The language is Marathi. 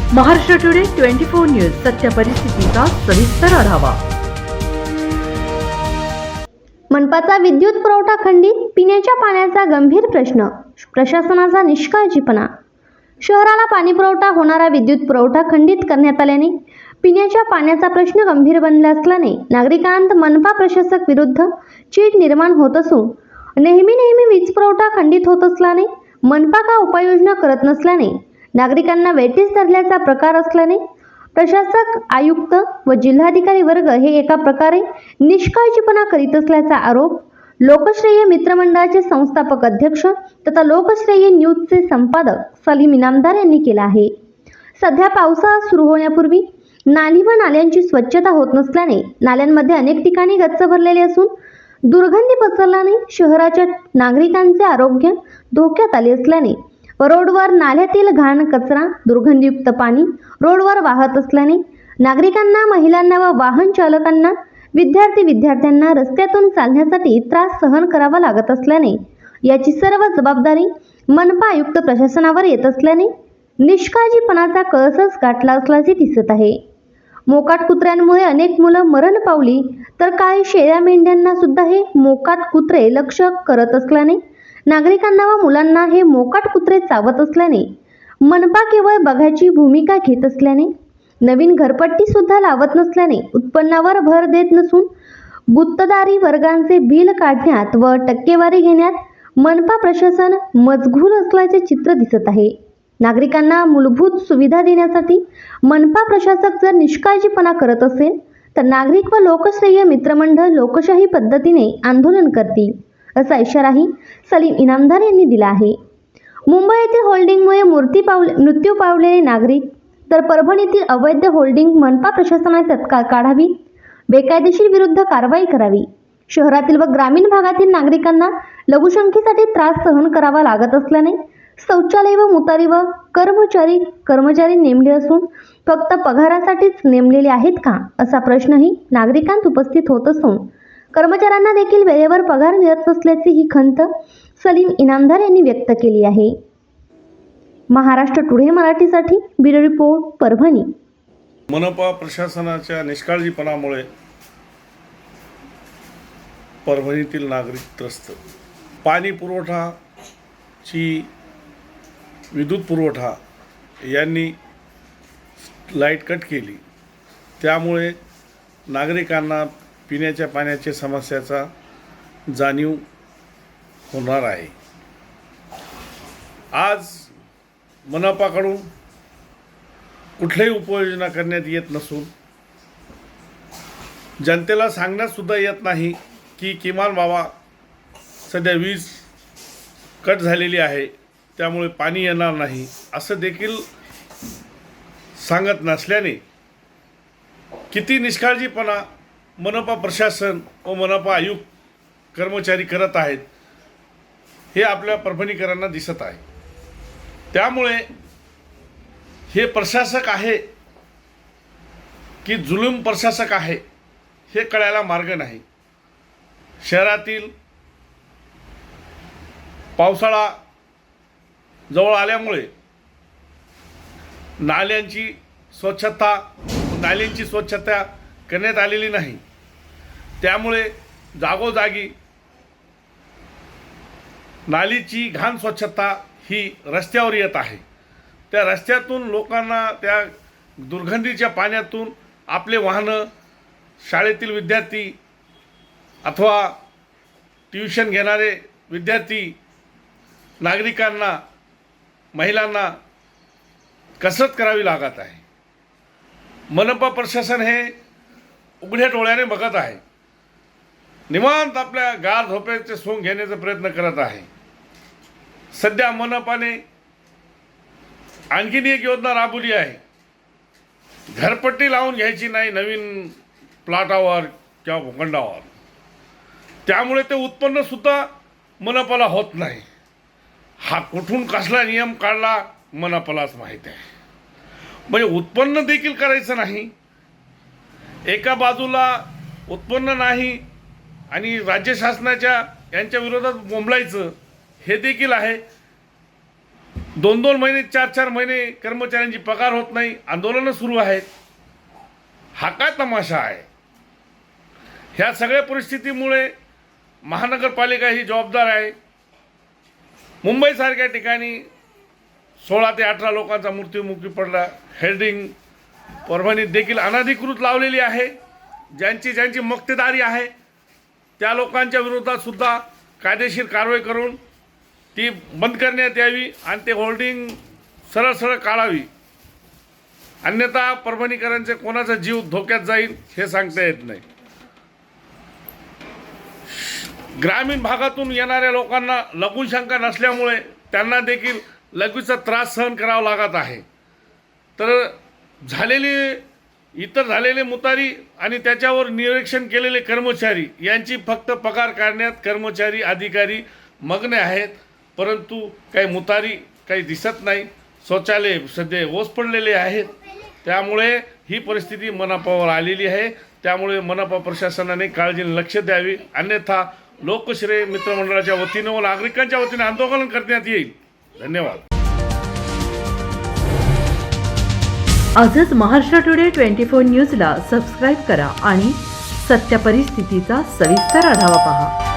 महाराष्ट्र टुडे 24 न्यूज सत्य परिस्थितीचा सविस्तर आढावा। मनपाचा विद्युत पुरवठा खंडित, पिण्याच्या पाण्याचा गंभीर प्रश्न, प्रशासनाचा निष्काळजीपणा। शहराला पाणी पुरवठा होणारा विद्युत पुरवठा खंडित करण्यात आल्याने पिण्याच्या पाण्याचा प्रश्न गंभीर बनला असल्याने नागरिकांत मनपा प्रशासक विरुद्ध चीड निर्माण होत असून नेहमी वीज पुरवठा खंडित होत असल्याने मनपा का उपाययोजना करत नसल्याने नागरिकांना वेठीस धरल्याचा प्रकार असल्याने प्रशासक, आयुक्त व जिल्हाधिकारी वर्ग हे एका प्रकारे निष्काळजीपणा करीत असल्याचा आरोप लोकश्रेय मित्रमंडळाचे संस्थापक अध्यक्ष तथा लोकश्रेय न्यूजचे संपादक सलीम इनामदार यांनी केला आहे। सध्या पावसाळा सुरू होण्यापूर्वी नाली व नाल्यांची स्वच्छता होत नसल्याने नाल्यांमध्ये अनेक ठिकाणी गच्च भरलेले असून दुर्गंधी पसरल्याने शहराच्या नागरिकांचे आरोग्य धोक्यात आले असल्याने रोडवर नाल्यातील घाण कचरा, दुर्गंधीयुक्त पाणी रोडवर वाहत असल्याने नागरिकांना, महिलांना व वाहन चालकांना, विद्यार्थ्यांना रस्त्यातून चालण्यासाठी त्रास सहन करावा लागत असल्याने याची सर्व जबाबदारी मनपा आयुक्त प्रशासनावर येत असल्याने निष्काळजीपणाचा कळसच गाठला असल्याचे दिसत आहे। मोकाट कुत्र्यांमुळे अनेक मुलं मरण पावली तर काही शेळ्या मेंढ्यांना सुद्धा हे मोकाट कुत्रे लक्ष्य करत असल्याने नागरिकांना व मुलांना हे मोकाट कुत्रे चावत असल्याने मनपा केवळ बघायची भूमिका घेत असल्याने नवीन घरपट्टी सुद्धा लावत नसल्याने उत्पन्नावर भर देत नसून गुत्तदारी वर्गांचे बिल काढण्यात व टक्केवारी घेण्यात मनपा प्रशासन मजगूर असल्याचे चित्र दिसत आहे। नागरिकांना मूलभूत सुविधा देण्यासाठी मनपा प्रशासक जर निष्काळजीपणा करत असेल तर नागरिक व लोकश्रेय मित्रमंडळ लोकशाही पद्धतीने आंदोलन करतील असा इशाराही सलीम इनामदार यांनी दिला आहे। मुंबई येथील होल्डिंगमुळे मृत्यू पावलेले नागरिक तर परभणीतील अवैध होल्डिंग मनपा प्रशासनाने तत्काळ काढावी, बेकायदेशीर विरुद्ध कारवाई करावी। शहरातील व ग्रामीण भागातील नागरिकांना लघुशंकेसाठी त्रास सहन करावा लागत असल्याने शौचालय व मुतारी व कर्मचारी नेमले असून फक्त पगारासाठीच नेमलेले आहेत का असा प्रश्नही नागरिकांत उपस्थित होत असून कर्मचाऱ्यांना देखील वेळेवर पगार मिळत नसल्याची ही खंत सलीम इनामदार यांनी व्यक्त केली आहे। महाराष्ट्र टुडे मराठीसाठी ब्युरो रिपोर्ट, परभणी। मनपा प्रशासनाच्या निष्काळजीपणामुळे परभणीतील नागरिक त्रस्त। पाणी पुरवठाची विद्युत पुरवठा यांनी लाईट कट केली, त्यामुळे नागरिकांना पिण्याच्या पाण्याच्या समस्याचा जाणीव होणार आहे। आज मनपाकडून कुठल्याही उपाययोजना करण्यात येत नसून जनतेला सांगण्यात सुद्धा येत नाही की किमान बाबा सध्या वीज कट झालेली आहे, त्यामुळे पाणी येणार नाही असं देखील सांगत नसल्याने किती निष्काळजीपणा मनपा प्रशासन व मनपा आयुक्त कर्मचारी करत आहेत हे आपल्या परभणीकरांना दिसत आहे। त्यामुळे हे प्रशासक आहे की जुलूम प्रशासक आहे हे कळायला मार्ग नाही। शहरातील पावसाळा जवळ आल्यामुळे नाल्यांची स्वच्छता करण्यात आलेली नाही, त्यामुळे जागोजागी नालीची घाण स्वच्छता ही रस्त्यावर येत आहे। त्या रस्त्यातून लोकांना त्या दुर्गंधीच्या पाण्यातून आपले वाहनं, शाळेतील विद्यार्थी अथवा ट्युशन घेणारे विद्यार्थी, नागरिकांना, महिलांना कसरत करावी लागत आहे। मनपा प्रशासन हे उघड्या डोळ्याने बघत आहे, निवांत आपल्या गार झोपेचे सोंग घेण्याचा प्रयत्न करत आहे। सध्या मनपाने आणखीन एक योजना राबवली आहे, घरपट्टी लावून घ्यायची नाही नवीन प्लॉटावर किंवा भूखंडावर, त्यामुळे ते उत्पन्न सुद्धा मनपाला होत नाही। हा कुठून कसला नियम काढला मनपालाच माहीत आहे। म्हणजे उत्पन्न देखील करायचं नाही, एका बाजूला उत्पन्न नाही आणि राज्य शासनाच्या यांच्या विरोधात बोंबलायचं हे देखील आहे। 2-2 महिने 4-4 महिने कर्मचाऱ्यांची पगार होत नाही, आंदोलनं सुरू आहेत. हा काय तमाशा आहे? ह्या सगळ्या परिस्थितीमुळे महानगरपालिका ही जबाबदार आहे. मुंबईसारख्या ठिकाणी 16 ते 18 लोकांचा मृत्युमुखी पडला. हेल्डिंग परभणीत देखील अनधिकृत लावलेली आहे. ज्यांची मक्तेदारी आहे त्या लोकांच्या विरोधात सुद्धा कायदेशीर कारवाई करून ती बंद करण्यात यावी आणि ते होल्डिंग सरळ सरळ काढावी. अन्यथा परभणीकरांचे कोणाचा जीव धोक्यात जाईल हे सांगता येत नाही. ग्रामीण भागातून येणाऱ्या लोकांना लघुशंका नसल्यामुळे त्यांना देखील लघवीचा त्रास सहन करावा लागत आहे. तर झालेले मुतारी आणि त्याच्यावर निरीक्षण केलेले कर्मचारी यांची फक्त पगार काढण्यात कर्मचारी अधिकारी मग्न आहेत. परंतु काही मुतारी काही दिसत नाही. शौचालय सध्या ओस पडलेले आहेत. त्यामुळे ही परिस्थिती मनपावर आलेली आहे. त्यामुळे मनपा प्रशासनाने काळजीने लक्ष द्यावे, अन्यथा लोकश्रेय मित्रमंडळाच्या वतीने व नागरिकांच्या वतीने आंदोलन करण्यात येईल. धन्यवाद. आजच महाराष्ट्र टुडे 24 न्यूजला सबस्क्राईब करा आणि सत्य परिस्थितीचा सविस्तर आढावा पहा.